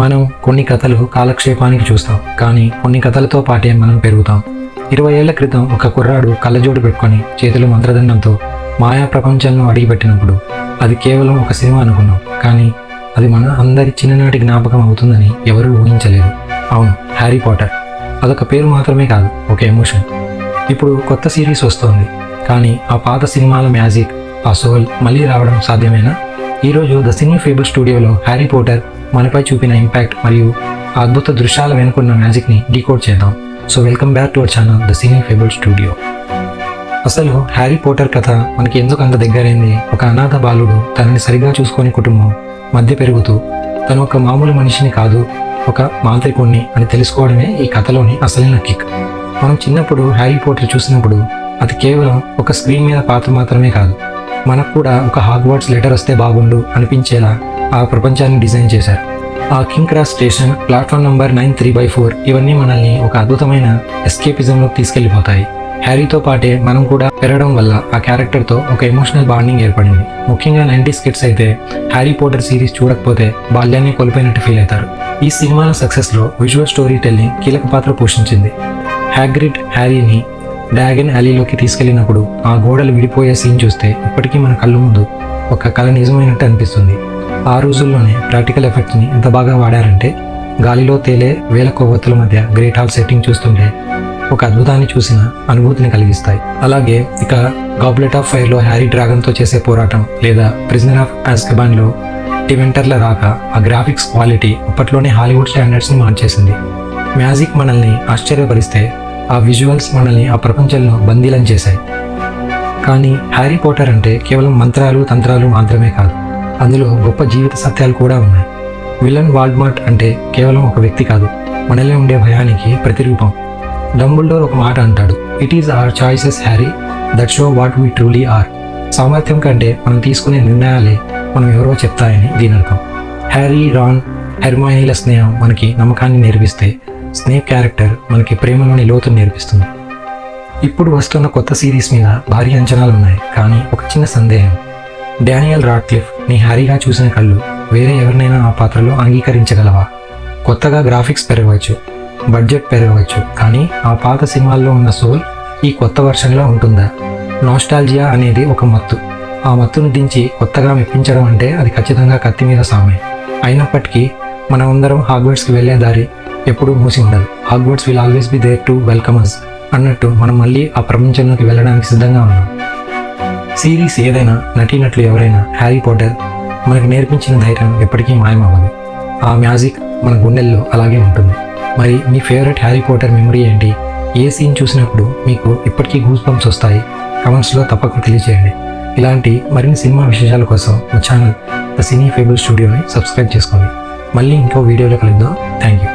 మనం కొన్ని కథలు కాలక్షేపానికి చూస్తాం, కానీ కొన్ని కథలతో పాటే మనం పెరుగుతాం. 20 ఏళ్ల క్రితం ఒక కుర్రాడు కళ్ళజోడు పెట్టుకొని చేతులు మంత్రదండంతో మాయా ప్రపంచంలో అడిగిపెట్టినప్పుడు అది కేవలం ఒక సినిమా అనుకున్నాం, కానీ అది మన అందరి చిన్ననాటి జ్ఞాపకం అవుతుందని ఎవరూ ఊహించలేదు. అవును, హ్యారీ పాటర్. అదొక పేరు మాత్రమే కాదు, ఒక ఎమోషన్. ఇప్పుడు కొత్త సిరీస్ వస్తోంది, కానీ ఆ పాత సినిమాల మ్యాజిక్, ఆ సోల్ మళ్ళీ రావడం సాధ్యమేనా? ఈరోజు ద సినీ ఫేబుల్ స్టూడియోలో హ్యారీ పాటర్ మనపై చూపిన ఇంపాక్ట్ మరియు ఆ అద్భుత దృశ్యాల వెనుకున్న మ్యాజిక్ని డీకోడ్ చేద్దాం. So welcome back to our channel the cine fable studio. అసలు హ్యారీ పాటర్ కథ మనకి ఎందుకు అంత దగ్గరైంది? ఒక అనాథ బాలుడు తనని సరిగా చూసుకొని కుటుంబం మధ్య పెరుగుతూ తను ఒక మామూలు మనిషిని కాదు, ఒక మాంత్రికుణ్ణి అని తెలుసుకోవడమే ఈ కథలోని అసలైన కిక్. మనం చిన్నప్పుడు హ్యారీ పాటర్ చూసినప్పుడు అది కేవలం ఒక స్క్రీన్ మీద పాత్ర మాత్రమే కాదు, మనకు కూడా ఒక హాగ్వార్ట్స్ లెటర్ వస్తే బాగుండు అనిపించేలా ఆ ప్రపంచాన్ని డిజైన్ చేశారు. ఆ king cross station, platform number 9/3/4 ఇవన్నీ మనల్ని ఒక అద్భుతమైన ఎస్కేపిజంలోకి తీసుకెళ్లిపోతాయి. హ్యారీతో పాటే మనం కూడా పెరగడం వల్ల ఆ క్యారెక్టర్తో ఒక ఎమోషనల్ బాండింగ్ ఏర్పడింది. ముఖ్యంగా 90s కిడ్స్ అయితే హ్యారీ పాటర్ సిరీస్ చూడకపోతే బాల్యాన్ని కోల్పోయినట్టు ఫీల్ అవుతారు. ఈ సినిమాల సక్సెస్లో విజువల్ స్టోరీ టెల్లింగ్ కీలక పాత్ర పోషించింది. హ్యాగ్రిడ్ హ్యారీని డ్రాగన్ అలీలోకి తీసుకెళ్లినప్పుడు ఆ గోడలు విడిపోయే సీన్ చూస్తే ఇప్పటికీ మన కళ్ళు ముందు ఒక కళ నిజమైనట్టు అనిపిస్తుంది. ఆ రోజుల్లోనే ప్రాక్టికల్ ఎఫెక్ట్స్ని ఎంత బాగా వాడారంటే గాలిలో తేలే వేల కొవ్వొత్తుల మధ్య గ్రేట్ హాల్ సెట్టింగ్ చూస్తుంటే ఒక అద్భుతాన్ని చూసిన అనుభూతిని కలిగిస్తాయి. అలాగే ఇక గాబ్లెట్ ఆఫ్ ఫైర్లో హ్యారీ డ్రాగన్తో చేసే పోరాటం, లేదా ప్రిజనర్ ఆఫ్ ఆజ్కబాన్లో డివెంటర్ల రాక, ఆ గ్రాఫిక్స్ క్వాలిటీ అప్పట్లోనే హాలీవుడ్ స్టాండర్డ్స్ని మార్చేసింది. మ్యాజిక్ మనల్ని ఆశ్చర్యపరిస్తే ఆ విజువల్స్ మనల్ని ఆ ప్రపంచంలో బందీలం చేశాయి. కానీ హ్యారీ పాటర్ అంటే కేవలం మంత్రాలు తంత్రాలు మాత్రమే కాదు, అందులో గొప్ప జీవిత సత్యాలు కూడా ఉన్నాయి. విలన్ వాల్డెమార్ట్ అంటే కేవలం ఒక వ్యక్తి కాదు, మనలో ఉండే భయానికి ప్రతిరూపం. డంబుల్డోర్ ఒక మాట అంటాడు, it is our choices Harry that show what we truly are. సామర్థ్యం కంటే మనం తీసుకునే నిర్ణయాలే మనం ఎవరో చెప్తాయని దీని అర్థం. హ్యారీ, రాన్, హెర్మయోనీల స్నేహం మనకి నమ్మకాన్ని నేర్పిస్తే, స్నేక్ క్యారెక్టర్ మనకి ప్రేమలోని లోతును నేర్పిస్తుంది. ఇప్పుడు వస్తున్న కొత్త సిరీస్ మీద భారీ అంచనాలు ఉన్నాయి, కానీ ఒక చిన్న సందేహం. డానియల్ రాడ్క్లిఫ్ నీ హ్యారీగా చూసిన కళ్ళు వేరే ఎవరినైనా ఆ పాత్రలో అంగీకరించగలవా? కొత్తగా గ్రాఫిక్స్ పెరగవచ్చు, బడ్జెట్ పెరగవచ్చు, కానీ ఆ పాత సినిమాల్లో ఉన్న సోల్ ఈ కొత్త వర్షన్లో ఉంటుందా? నాస్టాల్జియా అనేది ఒక మత్తు. ఆ మత్తును దించి కొత్తగా మెప్పించడం అంటే అది ఖచ్చితంగా కత్తి మీద సామే. అయినప్పటికీ మనమందరం హాగ్వార్ట్స్కి వెళ్ళే దారి ఎప్పుడూ మూసి ఉండదు. Hogwarts will always be there to welcome us అన్నట్టు మనం మళ్ళీ ఆ ప్రపంచంలోకి వెళ్ళడానికి సిద్ధంగా ఉన్నాం. సిరీస్ ఏదైనా, నటీనటులు ఎవరైనా, హ్యారీ పాటర్ మనకు నేర్పించిన ధైర్యం ఎప్పటికీ మాయమవ్వదు. ఆ మ్యాజిక్ మన గుండెల్లో అలాగే ఉంటుంది. మరి మీ ఫేవరెట్ హ్యారీ పాటర్ మెమరీ ఏంటి? ఏ సీన్ చూసినప్పుడు మీకు ఇప్పటికీ గూస్ బంప్స్ వస్తాయి? కమెంట్స్లో తప్పకుండా తెలియజేయండి. ఇలాంటి మరిన్ని సినిమా విశేషాల కోసం మా ఛానల్ ద సినీ ఫేబుల్ స్టూడియోని సబ్స్క్రైబ్ చేసుకోండి. మళ్ళీ ఇంకో వీడియోలో కలుద్దాం. Thank you.